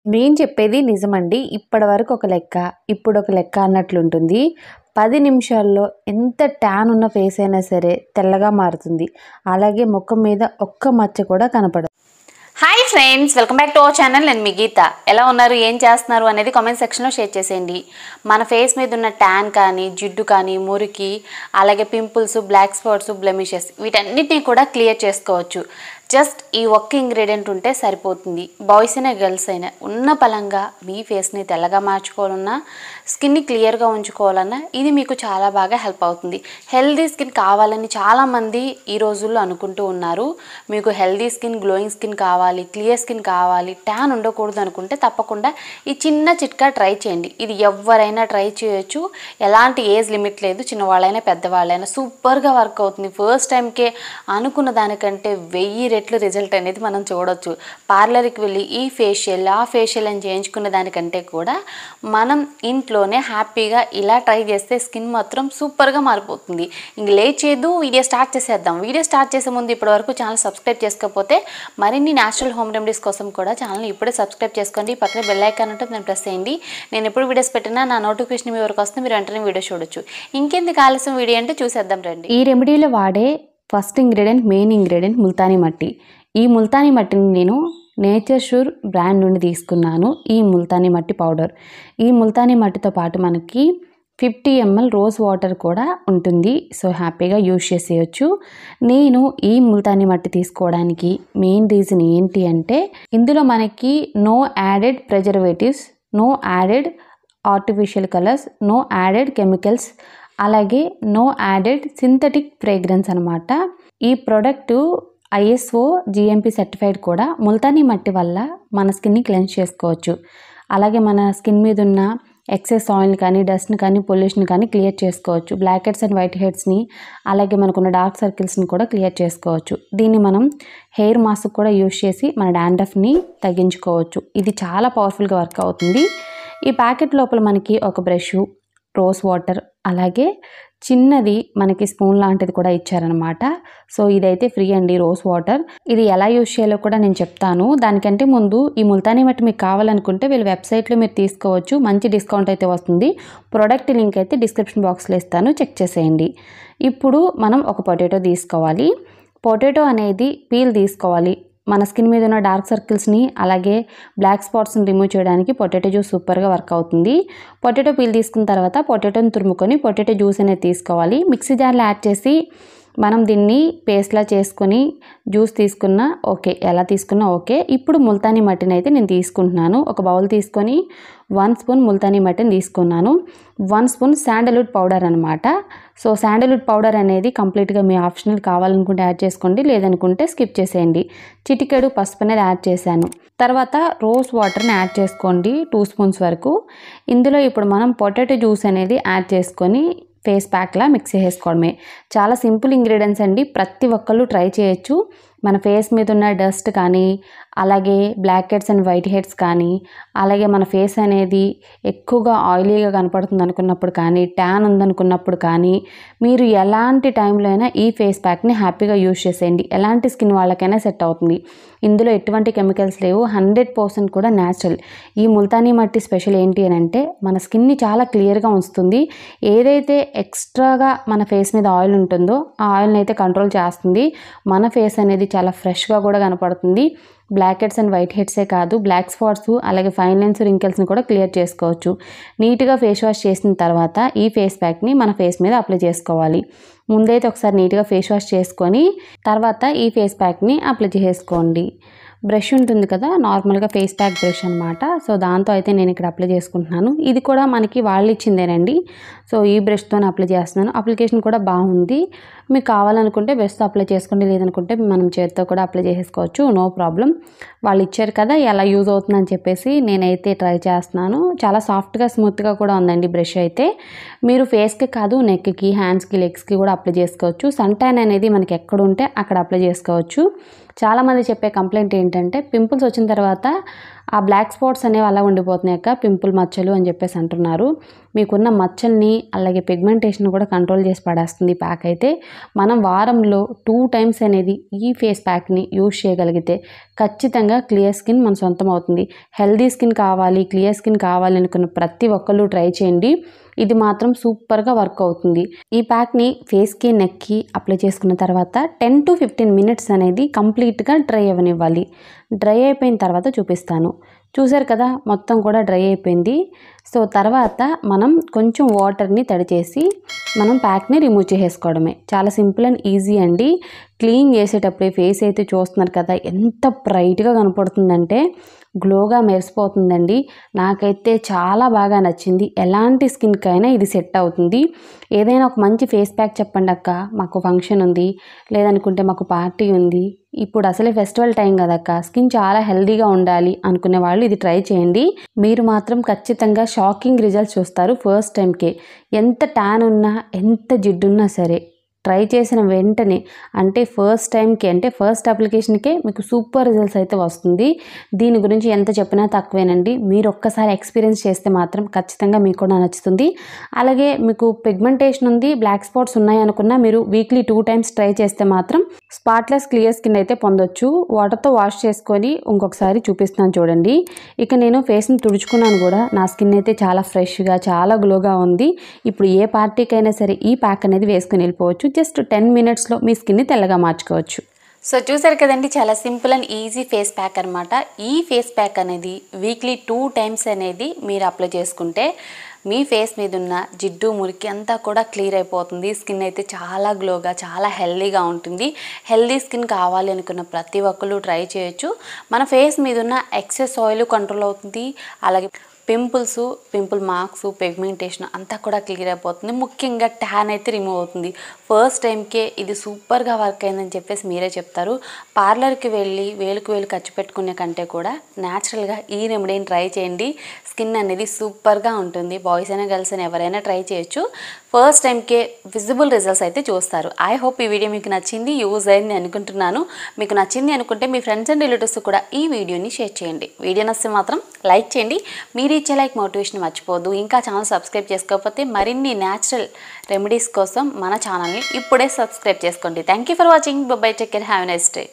నేను చెప్పేది నిజమండి. ఇప్పటివరకు ఒక లెక్క, ఇప్పుడొక లెక్క అన్నట్లుంటుంది. 10 నిమిషాల్లో ఎంత ట్యాన్ ఉన్న ఫేస్ అయినా సరే తెల్లగా మారుతుంది. అలాగే ముఖం మీద ఒక్క మచ్చ కూడా కనపడదు. Hi friends, welcome back to our channel. నేను మీ గీత. ఎలా ఉన్నారు, ఏం చేస్తున్నారు అనేది కామెంట్ సెక్షన్లో షేర్ చేసేయండి. మన ఫేస్ మీద ఉన్న ట్యాన్ కానీ, జిడ్డు కానీ, మురికి, అలాగే పింపుల్స్, బ్లాక్ స్పాట్స్, బ్లెమిషెస్ వీటన్నిటిని కూడా క్లియర్ చేసుకోవచ్చు. జస్ట్ ఈ ఒక్క ఇంగ్రీడియంట్ ఉంటే సరిపోతుంది. బాయ్స్ అయినా గర్ల్స్ అయినా ఉన్న పలంగా మీ ఫేస్ని తెల్లగా మార్చుకోవాలన్నా, స్కిన్ని క్లియర్గా ఉంచుకోవాలన్నా ఇది మీకు చాలా బాగా హెల్ప్ అవుతుంది. హెల్దీ స్కిన్ కావాలని చాలామంది ఈ రోజుల్లో అనుకుంటూ ఉన్నారు. మీకు హెల్దీ స్కిన్, గ్లోయింగ్ స్కిన్ కావాలి, క్లియర్ స్కిన్ కావాలి, ట్యాన్ ఉండకూడదు అనుకుంటే తప్పకుండా ఈ చిన్న చిట్కా ట్రై చేయండి. ఇది ఎవరైనా ట్రై చేయొచ్చు. ఎలాంటి ఏజ్ లిమిట్ లేదు. చిన్నవాళ్ళైనా పెద్దవాళ్ళైనా సూపర్గా వర్క్ అవుతుంది. ఫస్ట్ టైంకే అనుకున్న దానికంటే 1000 రెట్లు రిజల్ట్ అనేది మనం చూడొచ్చు. పార్లర్కి వెళ్ళి ఈ ఫేషియల్ ఆ ఫేషియల్ అని చేయించుకున్న దానికంటే కూడా మనం ఇంట్లోనే హ్యాపీగా ఇలా ట్రై చేస్తే స్కిన్ మాత్రం సూపర్గా మారిపోతుంది. ఇంక లేట్ చేయదు, వీడియో స్టార్ట్ చేసేద్దాం. వీడియో స్టార్ట్ చేసే ముందు ఇప్పటివరకు ఛానల్ సబ్స్క్రైబ్ చేసుకోకపోతే మరిన్ని న్యాచురల్ హోమ్ రెమెడీస్ కోసం కూడా ఛానల్ ఇప్పుడే సబ్స్క్రైబ్ చేసుకోండి. పక్కన బెల్ ఐకాన్ ఉంటుంది, దాన్ని ప్రెస్ చేయండి. నేను ఎప్పుడు వీడియోస్ పెట్టినా నా నోటిఫికేషన్ మీ వరకు వస్తుంది, మీరు వెంటనే వీడియో చూడొచ్చు. ఇంకెందుకు ఆలస్యం, వీడియో అంటే చూసేద్దాం రండి. ఈ రెమెడీలో వాడే first ingredient, main ingredient Multani మట్టి. ఈ ముల్తానీ మట్టిని నేను నేచర్ ష్యూర్ బ్రాండ్ నుండి తీసుకున్నాను. ఈ ముల్తానీ మట్టి పౌడర్. ఈ ముల్తానీ మట్టితో పాటు మనకి 50 ml రోజ్ వాటర్ కూడా ఉంటుంది. సో హ్యాపీగా యూజ్ చేసేయచ్చు. నేను ఈ ముల్తానీ మట్టి తీసుకోవడానికి మెయిన్ రీజన్ ఏంటి అంటే, ఇందులో మనకి no added preservatives, no added artificial colours, no added chemicals, అలాగే నో యాడెడ్ సింథటిక్ ఫ్రేగ్రెన్స్ అనమాట. ఈ ప్రోడక్టు ISO GMP సర్టిఫైడ్ కూడా. ముల్తానీ మట్టి వల్ల మన స్కిన్ని క్లెన్స్ చేసుకోవచ్చు. అలాగే మన స్కిన్ మీద ఉన్న ఎక్సెస్ ఆయిల్ కానీ, డస్ట్ని కానీ, పొల్యూషన్ కానీ క్లియర్ చేసుకోవచ్చు. బ్లాక్ హెడ్స్ అండ్ వైట్ హెడ్స్ని, అలాగే మనకున్న డార్క్ సర్కిల్స్ని కూడా క్లియర్ చేసుకోవచ్చు. దీన్ని మనం హెయిర్ మాస్క్ కూడా యూజ్ చేసి మన డాండ్రఫ్ని తగ్గించుకోవచ్చు. ఇది చాలా పవర్ఫుల్గా వర్క్ అవుతుంది. ఈ ప్యాకెట్ లోపల మనకి ఒక బ్రష్, రోజ్ వాటర్, అలాగే చిన్నది మనకి స్పూన్ లాంటిది కూడా ఇచ్చారనమాట. సో ఇదైతే ఫ్రీ అండి, రోజ్ వాటర్. ఇది ఎలా యూజ్ చేయాలో కూడా నేను చెప్తాను. దానికంటే ముందు ఈ ముల్తానీ మట్టి మీకు కావాలనుకుంటే వీళ్ళ వెబ్సైట్లో మీరు తీసుకోవచ్చు. మంచి డిస్కౌంట్ అయితే వస్తుంది. ప్రోడక్ట్ లింక్ అయితే డిస్క్రిప్షన్ బాక్స్లో ఇస్తాను, చెక్ చేసేయండి. ఇప్పుడు మనం ఒక పొటాటో తీసుకోవాలి. పొటాటో అనేది పీల్ తీసుకోవాలి. మన స్కిన్ మీద ఉన్న డార్క్ సర్కిల్స్ని, అలాగే బ్లాక్ స్పాట్స్ని రిమూవ్ చేయడానికి పొటాటో జ్యూస్ సూపర్గా వర్క్ అవుతుంది. పొటాటో పీల్ తీసుకున్న తర్వాత పొటాటోని తురుముకొని పొటాటో జ్యూస్ అనేది తీసుకోవాలి. మిక్సీ జార్లో యాడ్ చేసి మనం దీన్ని పేస్ట్లా చేసుకొని జ్యూస్ తీసుకున్నా ఓకే, ఎలా తీసుకున్నా ఓకే. ఇప్పుడు ముల్తానీ మట్టిని అయితే నేను తీసుకుంటున్నాను. ఒక బౌల్ తీసుకొని 1 స్పూన్ ముల్తానీ మట్టిని తీసుకున్నాను. 1 స్పూన్ శాండల్వుడ్ పౌడర్ అనమాట. సో శాండల్వుడ్ పౌడర్ అనేది కంప్లీట్గా మీ ఆప్షనల్, కావాలనుకుంటే యాడ్ చేసుకోండి, లేదనుకుంటే స్కిప్ చేసేయండి. చిటికెడు పసుపు అనేది యాడ్ చేశాను. తర్వాత రోజ్ వాటర్ని యాడ్ చేసుకోండి, 2 స్పూన్స్ వరకు. ఇందులో ఇప్పుడు మనం పొటాటో జ్యూస్ అనేది యాడ్ చేసుకొని ఫేస్ ప్యాక్లా మిక్స్ చేసుకోవడమే. చాలా సింపుల్ ఇంగ్రీడియంట్స్ అండి, ప్రతి ఒక్కళ్ళు ట్రై చేయొచ్చు. మన ఫేస్ మీద ఉన్న డస్ట్ కానీ, అలాగే blackheads and whiteheads కానీ, అలాగే మన ఫేస్ అనేది ఎక్కువగా ఆయిలీగా కనపడుతుంది అనుకున్నప్పుడు కానీ, ట్యాన్ ఉందనుకున్నప్పుడు కానీ, మీరు ఎలాంటి టైంలో అయినా ఈ ఫేస్ ప్యాక్ని హ్యాపీగా యూజ్ చేసేయండి. ఎలాంటి స్కిన్ వాళ్ళకైనా సెట్ అవుతుంది. ఇందులో ఎటువంటి కెమికల్స్ లేవు, 100% కూడా న్యాచురల్. ఈ ముల్తానీ మట్టి స్పెషల్ ఏంటి అని అంటే, మన స్కిన్ని చాలా క్లియర్గా ఉంచుతుంది. ఏదైతే ఎక్స్ట్రాగా మన ఫేస్ మీద ఆయిల్ ఉంటుందో ఆ ఆయిల్ని అయితే కంట్రోల్ చేస్తుంది. మన ఫేస్ అనేది చాలా ఫ్రెష్గా కూడా కనపడుతుంది. బ్లాక్ హెడ్స్ అండ్ వైట్ హెడ్సే కాదు, బ్లాక్ స్పాట్స్, అలాగే ఫైన్ లైన్స్, రింకిల్స్ని కూడా క్లియర్ చేసుకోవచ్చు. నీట్గా ఫేస్ వాష్ చేసిన తర్వాత ఈ ఫేస్ ప్యాక్ని మన ఫేస్ మీద అప్లై చేసుకోవాలి. ముందైతే ఒకసారి నీట్గా ఫేస్ వాష్ చేసుకొని తర్వాత ఈ ఫేస్ ప్యాక్ని అప్లై చేసుకోండి. బ్రష్ ఉంటుంది కదా, నార్మల్గా ఫేస్ ప్యాక్ బ్రష్ అనమాట. సో దాంతో అయితే నేను ఇక్కడ అప్లై చేసుకుంటున్నాను. ఇది కూడా మనకి వాళ్ళు ఇచ్చిందేనండి. సో ఈ బ్రష్తో అప్లై చేస్తున్నాను. అప్లికేషన్ కూడా బాగుంది. మీకు కావాలనుకుంటే బ్రష్తో అప్లై చేసుకోండి, లేదనుకుంటే మనం చేతితో కూడా అప్లై చేసుకోవచ్చు, నో ప్రాబ్లం. వాళ్ళు ఇచ్చారు కదా, ఎలా యూజ్ అవుతుందని చెప్పేసి నేనైతే ట్రై చేస్తున్నాను. చాలా సాఫ్ట్గా, స్మూత్గా కూడా ఉందండి బ్రష్ అయితే. మీరు ఫేస్కి కాదు, నెక్కి, హ్యాండ్స్కి, లెగ్స్కి కూడా అప్లై చేసుకోవచ్చు. సన్ ట్యాన్ అనేది మనకి ఎక్కడ ఉంటే అక్కడ అప్లై చేసుకోవచ్చు. చాలామంది చెప్పే కంప్లైంట్ ఏంటంటే, పింపుల్స్ వచ్చిన తర్వాత ఆ బ్లాక్ స్పాట్స్ అనేవి అలా ఉండిపోతున్నాయి అక్క, పింపుల్ మచ్చలు అని చెప్పేసి అంటున్నారు. మీకున్న మచ్చల్ని అలాగే పిగ్మెంటేషన్ కూడా కంట్రోల్ చేసి పడేస్తుంది ఈ ప్యాక్ అయితే. మనం వారంలో 2 టైమ్స్ అనేది ఈ ఫేస్ ప్యాక్ని యూజ్ చేయగలిగితే ఖచ్చితంగా క్లియర్ స్కిన్ మన సొంతం అవుతుంది. హెల్దీ స్కిన్ కావాలి, క్లియర్ స్కిన్ కావాలి అనుకున్న ప్రతి ఒక్కళ్ళు ట్రై చేయండి. ఇది మాత్రం సూపర్గా వర్క్ అవుతుంది. ఈ ప్యాక్ని ఫేస్కి, నెక్కి అప్లై చేసుకున్న తర్వాత 10 to 15 మినిట్స్ అనేది కంప్లీట్గా డ్రై అవ్వనివ్వాలి. డ్రై అయిపోయిన తర్వాత చూపిస్తాను. చూసారు కదా, మొత్తం కూడా డ్రై అయిపోయింది. సో తర్వాత మనం కొంచెం వాటర్ని తడి చేసి మనం ప్యాక్ని రిమూవ్ చేసేసుకోవడమే. చాలా సింపుల్ అండ్ ఈజీ అండి. క్లీన్ చేసేటప్పుడే ఫేస్ అయితే చూస్తున్నారు కదా ఎంత బ్రైట్గా కనపడుతుందంటే గ్లోగా మెరిసిపోతుందండి. నాకైతే చాలా బాగా నచ్చింది. ఎలాంటి స్కిన్కైనా ఇది సెట్ అవుతుంది. ఏదైనా ఒక మంచి ఫేస్ ప్యాక్ చెప్పండి అక్క, మాకు ఫంక్షన్ ఉంది, లేదనుకుంటే మాకు పార్టీ ఉంది, ఇప్పుడు అసలే ఫెస్టివల్ టైం కదక్క, స్కిన్ చాలా హెల్దీగా ఉండాలి అనుకునే వాళ్ళు ఇది ట్రై చేయండి. మీరు మాత్రం ఖచ్చితంగా షాకింగ్ రిజల్ట్స్ చూస్తారు ఫస్ట్ టైంకే. ఎంత ట్యాన్ ఉన్నా, ఎంత జిడ్డున్నా సరే ట్రై చేసిన వెంటనే అంటే ఫస్ట్ టైంకి, అంటే ఫస్ట్ అప్లికేషన్కే మీకు సూపర్ రిజల్ట్స్ అయితే వస్తుంది. దీని గురించి ఎంత చెప్పినా తక్కువేనండి. మీరు ఒక్కసారి ఎక్స్పీరియన్స్ చేస్తే మాత్రం ఖచ్చితంగా మీకు కూడా నచ్చుతుంది. అలాగే మీకు పిగ్మెంటేషన్ ఉంది, బ్లాక్ స్పాట్స్ ఉన్నాయి అనుకున్నా మీరు వీక్లీ 2 టైమ్స్ ట్రై చేస్తే మాత్రం స్పాట్లెస్ క్లియర్ స్కిన్ అయితే పొందొచ్చు. వాటర్తో వాష్ చేసుకొని ఇంకొకసారి చూపిస్తున్నాను చూడండి. ఇక నేను ఫేస్ని తుడుచుకున్నాను కూడా, నా స్కిన్ అయితే చాలా ఫ్రెష్గా, చాలా గ్లోగా ఉంది. ఇప్పుడు ఏ పార్టీకైనా సరే ఈ ప్యాక్ అనేది వేసుకొని వెళ్ళిపోవచ్చు. జస్ట్ 10 మినిట్స్లో మీ స్కిన్ని తెల్లగా మార్చుకోవచ్చు. సో చూసారు కదండి, చాలా simple and easy face pack అనమాట. ఈ ఫేస్ ప్యాక్ అనేది వీక్లీ 2 టైమ్స్ అనేది మీరు అప్లై చేసుకుంటే మీ ఫేస్ మీద ఉన్న జిడ్డు, మురికి అంతా కూడా క్లియర్ అయిపోతుంది. స్కిన్ అయితే చాలా గ్లోగా, చాలా హెల్దీగా ఉంటుంది. హెల్దీ స్కిన్ కావాలి అనుకున్న ప్రతి ఒక్కరు ట్రై చేయొచ్చు. మన ఫేస్ మీద ఉన్న ఎక్సెస్ ఆయిల్ కంట్రోల్ అవుతుంది. అలాగే పింపుల్ మార్క్స్, పిగ్మెంటేషన్ అంతా కూడా క్లియర్ అయిపోతుంది. ముఖ్యంగా ట్యాన్ అయితే రిమూవ్ అవుతుంది. ఫస్ట్ టైంకే ఇది సూపర్గా వర్క్ అయిందని చెప్పేసి మీరే చెప్తారు. పార్లర్కి వెళ్ళి వేలుకు వేలు ఖర్చు పెట్టుకునే కంటే కూడా న్యాచురల్గా ఈ రెమెడీని ట్రై చేయండి. స్కిన్ అనేది సూపర్గా ఉంటుంది. బాయ్స్ అయినా గర్ల్స్ అయినా ఎవరైనా ట్రై చేయొచ్చు. ఫస్ట్ టైంకే విజిబుల్ రిజల్ట్స్ అయితే చూస్తారు. ఐ హోప్ ఈ వీడియో మీకు నచ్చింది, యూజ్ అయింది అనుకుంటున్నాను. మీకు నచ్చింది అనుకుంటే మీ ఫ్రెండ్స్ అండ్ రిలేటివ్స్ కూడా ఈ వీడియోని షేర్ చేయండి. వీడియో నచ్చితే మాత్రం లైక్ చేయండి. మీరు ఇచ్చే లైక్ మోటివేషన్ మర్చిపోద్దు. ఇంకా ఛానల్ సబ్స్క్రైబ్ చేసుకోకపోతే మరిన్ని న్యాచురల్ రెమెడీస్ కోసం మన ఛానల్ని ఇప్పుడే సబ్స్క్రైబ్ చేసుకోండి. Thank you for watching. By, take care, have a nice day.